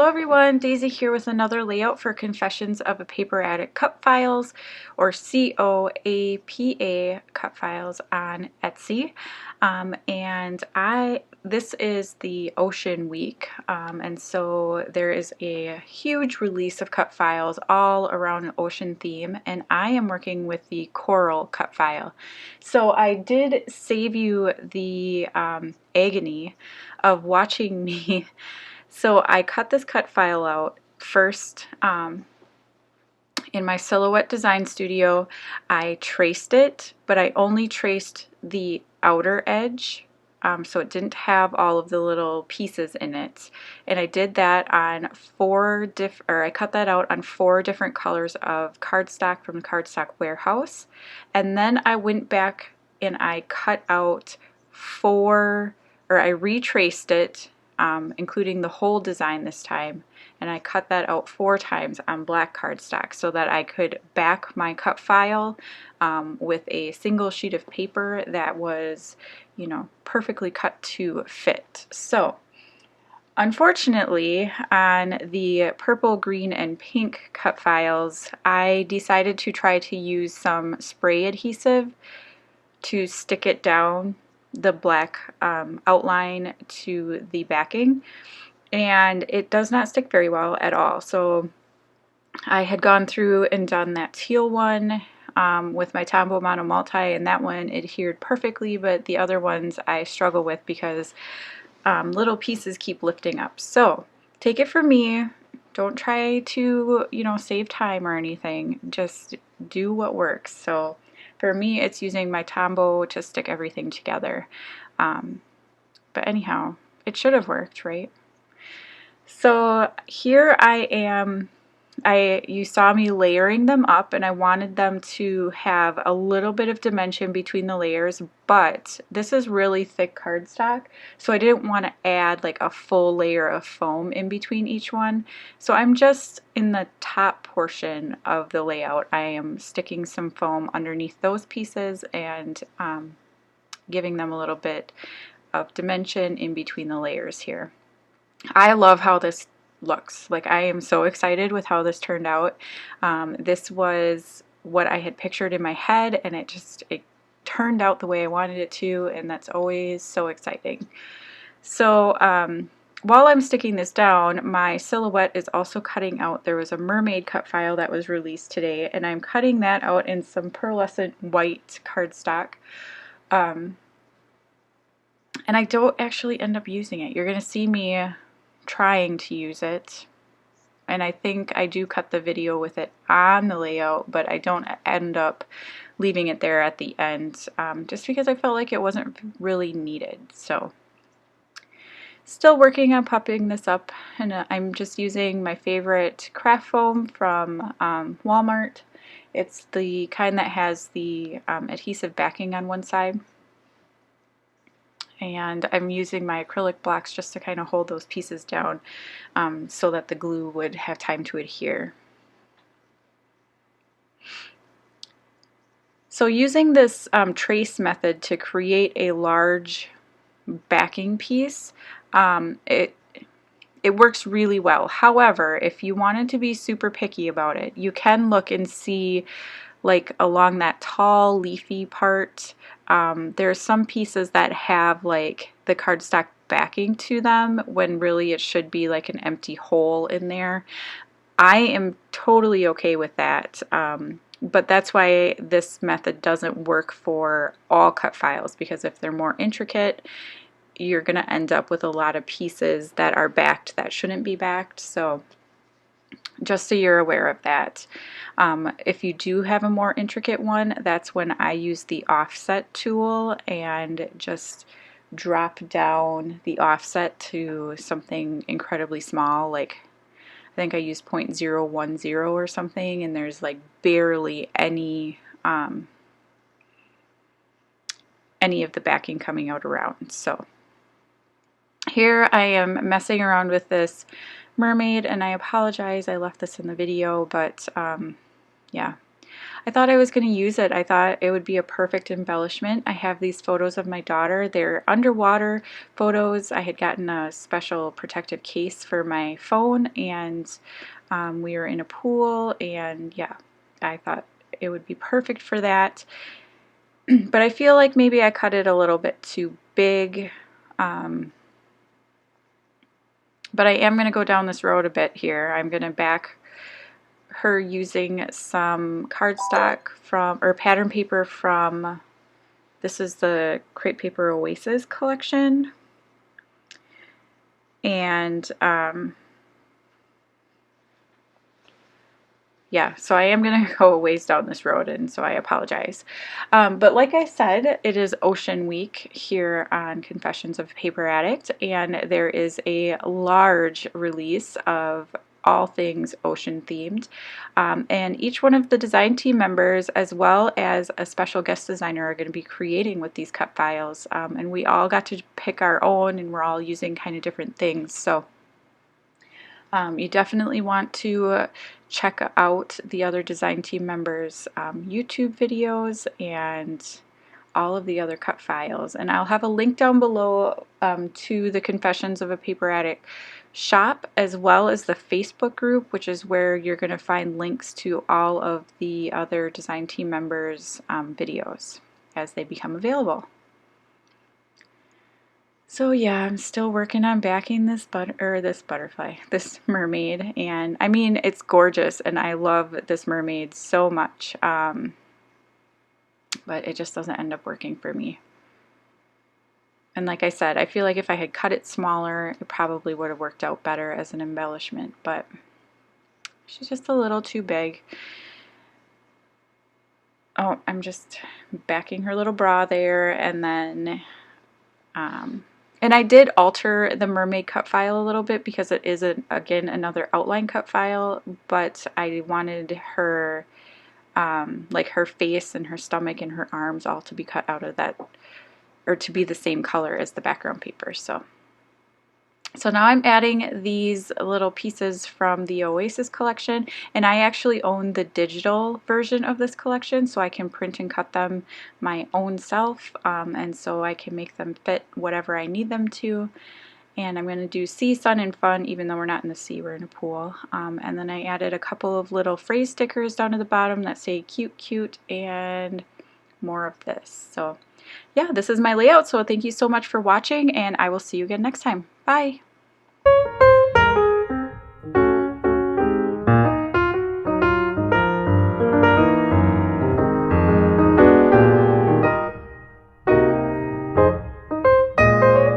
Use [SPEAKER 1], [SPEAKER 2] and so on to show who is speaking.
[SPEAKER 1] Hello everyone, Daisy here with another layout for Confessions of a Paper Addict cut files, or COAPA cut files on Etsy. This is the Ocean Week, and so there is a huge release of cut files all around an ocean theme, and I am working with the Coral cut file. So I did save you the agony of watching me. So I cut this cut file out first in my Silhouette Design Studio. I traced it, but I only traced the outer edge, so it didn't have all of the little pieces in it. And I did that on I cut that out on 4 different colors of cardstock from the Cardstock Warehouse. And then I went back and I cut out I retraced it, including the whole design this time, and I cut that out 4 times on black cardstock so that I could back my cut file with a single sheet of paper that was, perfectly cut to fit. So unfortunately, on the purple, green, and pink cut files, I decided to try to use some spray adhesive to stick it down the black outline to the backing, and it does not stick very well at all. So I had gone through and done that teal one with my Tombow Mono Multi, and that one adhered perfectly, but the other ones I struggle with because little pieces keep lifting up. So take it from me, don't try to save time or anything, just do what works. So for me, it's using my Tombow to stick everything together. But anyhow, it should have worked, right? So here I am. You saw me layering them up, and I wanted them to have a little bit of dimension between the layers, but this is really thick cardstock, so I didn't want to add like a full layer of foam in between each one. So I'm just in the top portion of the layout, I am sticking some foam underneath those pieces and giving them a little bit of dimension in between the layers here. I love how this looks. Like, I am so excited with how this turned out. This was what I had pictured in my head, and it turned out the way I wanted it to, and that's always so exciting. So while I'm sticking this down, my Silhouette is also cutting out. There was a mermaid cut file that was released today, and I'm cutting that out in some pearlescent white cardstock. And I don't actually end up using it. You're going to see me trying to use it, and I think I do cut the video with it on the layout, but I don't end up leaving it there at the end, just because I felt like it wasn't really needed. So still working on popping this up, and I'm just using my favorite craft foam from Walmart. It's the kind that has the adhesive backing on one side. And I'm using my acrylic blocks just to kind of hold those pieces down so that the glue would have time to adhere. So using this trace method to create a large backing piece, it works really well. However, if you wanted to be super picky about it, you can look and see, like along that tall leafy part, there are some pieces that have like the cardstock backing to them when really it should be like an empty hole in there. I am totally okay with that, but that's why this method doesn't work for all cut files, because if they're more intricate, you're going to end up with a lot of pieces that are backed that shouldn't be backed. So just so you're aware of that. If you do have a more intricate one, that's when I use the offset tool and just drop down the offset to something incredibly small. Like, I think I used 0.010 or something, and there's like barely any of the backing coming out around. So here I am messing around with this mermaid, and I apologize I left this in the video, but yeah, I thought I was going to use it. I thought it would be a perfect embellishment. I have these photos of my daughter. They're underwater photos. I had gotten a special protective case for my phone, and we were in a pool, and yeah, I thought it would be perfect for that. But I feel like maybe I cut it a little bit too big. But I am going to go down this road a bit here. I'm going to back her using some cardstock from, or pattern paper from, this is the Crepe Paper Oasis collection. And yeah, so I am going to go a ways down this road, and so I apologize. But like I said, it is Ocean Week here on Confessions of a Paper Addict, and there is a large release of all things ocean themed. And each one of the design team members, as well as a special guest designer, are going to be creating with these cut files. And we all got to pick our own, and we're all using kind of different things. So you definitely want to check out the other design team members' YouTube videos and all of the other cut files. And I'll have a link down below to the Confessions of a Paper Addict shop, as well as the Facebook group, which is where you're going to find links to all of the other design team members' videos as they become available. So yeah, I'm still working on backing this butterfly, this mermaid, and I mean, it's gorgeous, and I love this mermaid so much, but it just doesn't end up working for me. And like I said, I feel like if I had cut it smaller, it probably would have worked out better as an embellishment, but she's just a little too big. Oh, I'm just backing her little bra there, and then and I did alter the mermaid cut file a little bit because it is, again, another outline cut file, but I wanted her, like her face and her stomach and her arms all to be cut out of that, or to be the same color as the background paper. So now I'm adding these little pieces from the Oasis collection, and I actually own the digital version of this collection, so I can print and cut them my own self, and so I can make them fit whatever I need them to. And I'm going to do sea, sun, and fun, even though we're not in the sea, we're in a pool. And then I added a couple of little phrase stickers down to the bottom that say cute, cute, and more of this. So yeah, this is my layout, so thank you so much for watching, and I will see you again next time. Bye!